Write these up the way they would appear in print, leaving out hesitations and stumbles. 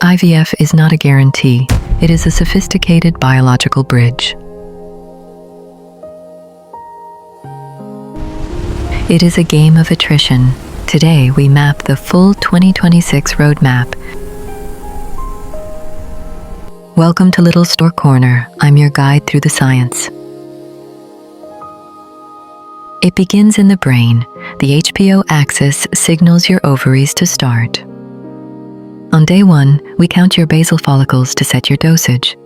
IVF is not a guarantee. It is a sophisticated biological bridge. It is a game of attrition. Today, we map the full 2026 roadmap. Welcome to Little Stork Corner. I'm your guide through the science. It begins in the brain. The HPO axis signals your ovaries to start. On day 1, we count your basal follicles to set your dosage.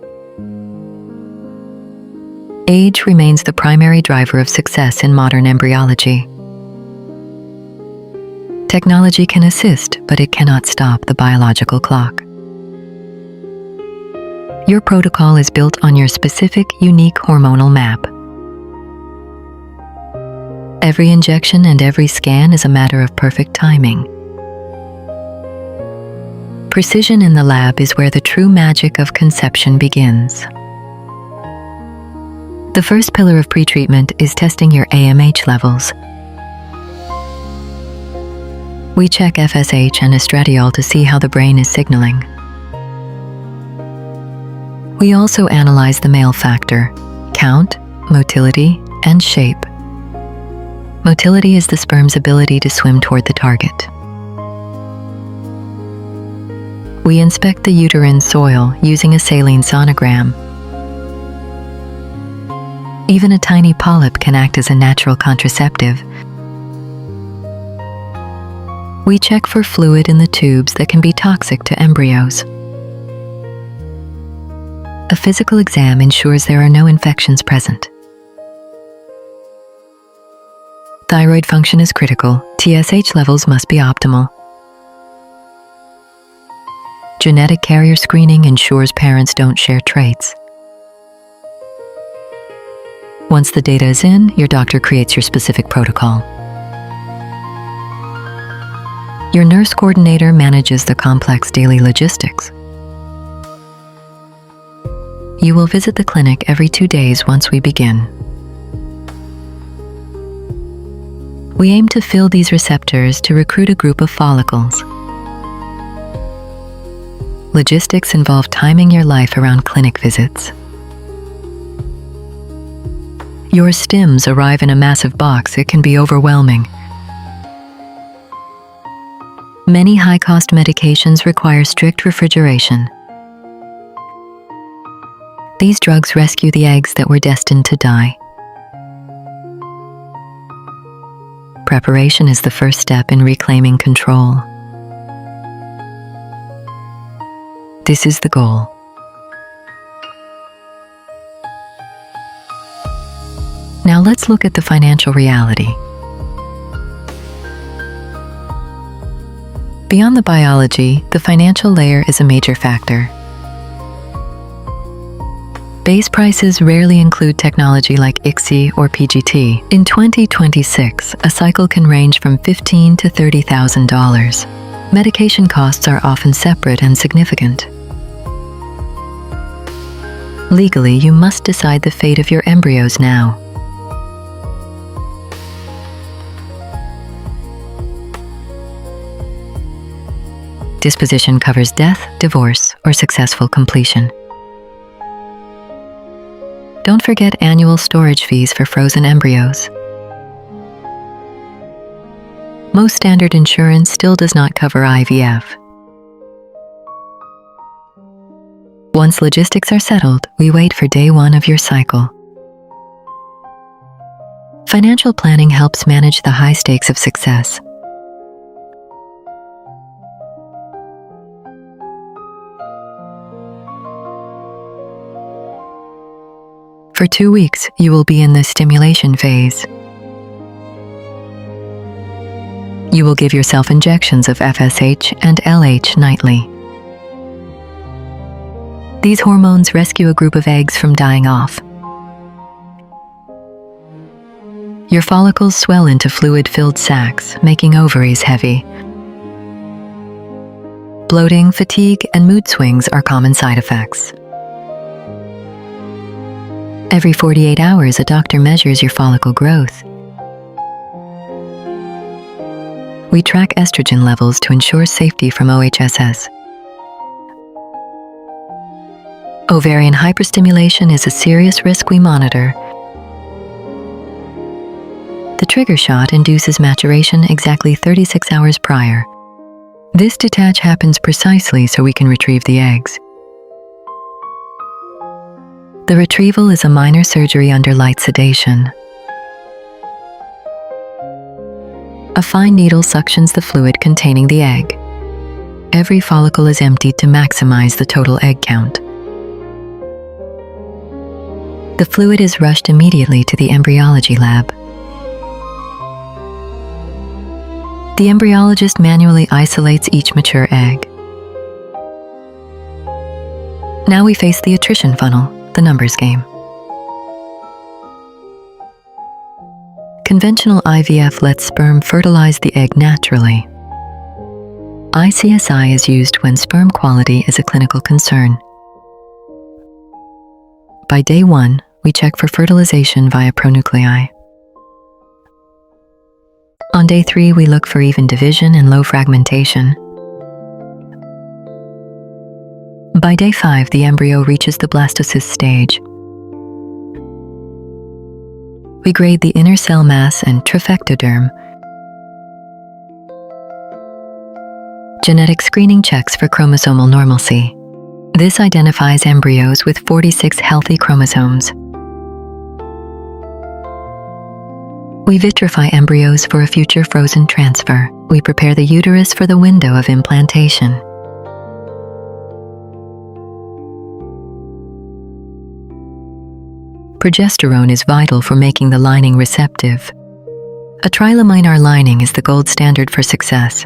Age remains the primary driver of success in modern embryology. Technology can assist, but it cannot stop the biological clock. Your protocol is built on your specific, unique hormonal map. Every injection and every scan is a matter of perfect timing. Precision in the lab is where the true magic of conception begins. The first pillar of pretreatment is testing your AMH levels. We check FSH and estradiol to see how the brain is signaling. We also analyze the male factor, count, motility, and shape. Motility is the sperm's ability to swim toward the target. We inspect the uterine soil using a saline sonogram. Even a tiny polyp can act as a natural contraceptive. We check for fluid in the tubes that can be toxic to embryos. A physical exam ensures there are no infections present. Thyroid function is critical. TSH levels must be optimal. Genetic carrier screening ensures parents don't share traits. Once the data is in, your doctor creates your specific protocol. Your nurse coordinator manages the complex daily logistics. You will visit the clinic every 2 days once we begin. We aim to fill these receptors to recruit a group of follicles. Logistics involve timing your life around clinic visits. Your stims arrive in a massive box. It can be overwhelming. Many high-cost medications require strict refrigeration. These drugs rescue the eggs that were destined to die. Preparation is the first step in reclaiming control. This is the goal. Now let's look at the financial reality. Beyond the biology, the financial layer is a major factor. Base prices rarely include technology like ICSI or PGT. In 2026, a cycle can range from $15,000 to $30,000. Medication costs are often separate and significant. Legally, you must decide the fate of your embryos now. Disposition covers death, divorce, or successful completion. Don't forget annual storage fees for frozen embryos. Most standard insurance still does not cover IVF. Once logistics are settled, we wait for day 1 of your cycle. Financial planning helps manage the high stakes of success. For 2 weeks, you will be in the stimulation phase. You will give yourself injections of FSH and LH nightly. These hormones rescue a group of eggs from dying off. Your follicles swell into fluid-filled sacs, making ovaries heavy. Bloating, fatigue, and mood swings are common side effects. Every 48 hours, a doctor measures your follicle growth. We track estrogen levels to ensure safety from OHSS. Ovarian hyperstimulation is a serious risk we monitor. The trigger shot induces maturation exactly 36 hours prior. This detach happens precisely so we can retrieve the eggs. The retrieval is a minor surgery under light sedation. A fine needle suctions the fluid containing the egg. Every follicle is emptied to maximize the total egg count. The fluid is rushed immediately to the embryology lab. The embryologist manually isolates each mature egg. Now we face the attrition funnel, the numbers game. Conventional IVF lets sperm fertilize the egg naturally. ICSI is used when sperm quality is a clinical concern. By day 1, we check for fertilization via pronuclei. On day 3, we look for even division and low fragmentation. By day 5, the embryo reaches the blastocyst stage. We grade the inner cell mass and trophectoderm. Genetic screening checks for chromosomal normalcy. This identifies embryos with 46 healthy chromosomes. We vitrify embryos for a future frozen transfer. We prepare the uterus for the window of implantation. Progesterone is vital for making the lining receptive. A Trilaminar lining is the gold standard for success.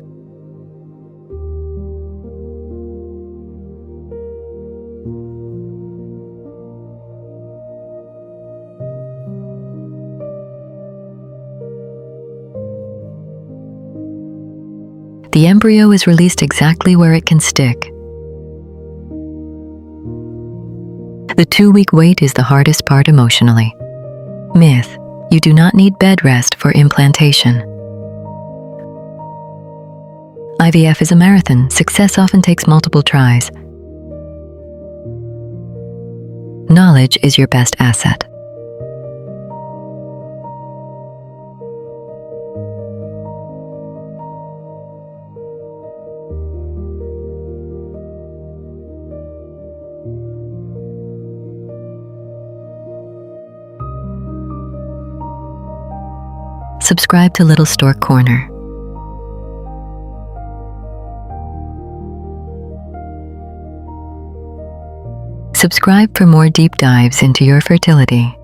The embryo is released exactly where it can stick. The 2-week wait is the hardest part emotionally. Myth: you do not need bed rest for implantation. IVF is a marathon. Success often takes multiple tries. Knowledge is your best asset. Subscribe to Little Stork Corner. Subscribe for more deep dives into your fertility.